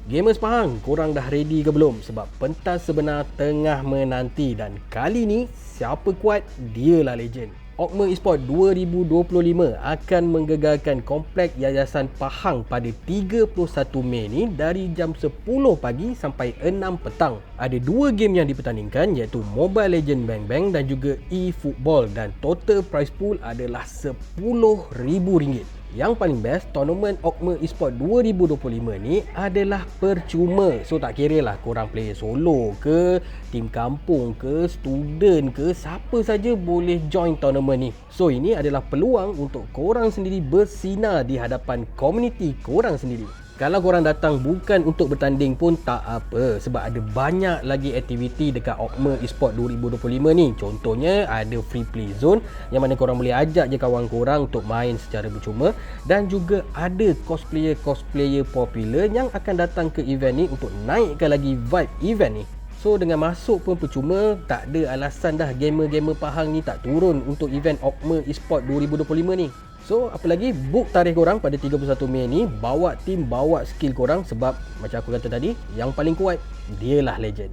Gamers Pahang, korang dah ready ke belum? Sebab pentas sebenar tengah menanti dan kali ni siapa kuat, dialah legend. Okma Esports 2025 akan menggegarkan komplek Yayasan Pahang pada 31 Mei ni dari jam 10 pagi sampai 6 petang. Ada dua game yang dipertandingkan iaitu Mobile Legend Bang Bang dan juga eFootball dan total prize pool adalah RM10,000. Yang paling best, tournament Okma Esports 2025 ni adalah percuma. So tak kira lah korang player solo ke, tim kampung ke, student ke, siapa saja boleh join tournament ni. So ini adalah peluang untuk korang sendiri bersinar di hadapan komuniti korang sendiri. Kalau korang datang bukan untuk bertanding pun tak apa, sebab ada banyak lagi aktiviti dekat Okma Esports 2025 ni. Contohnya ada free play zone yang mana korang boleh ajak je kawan korang untuk main secara percuma, dan juga ada cosplayer popular yang akan datang ke event ni untuk naikkan lagi vibe event ni. So dengan masuk pun percuma, tak ada alasan dah gamer-gamer Pahang ni tak turun untuk event Okma Esports 2025 ni. So apa lagi, book tarikh korang pada 31 Mei ni, bawa tim, bawa skill korang, sebab macam aku kata tadi, yang paling kuat dialah legend.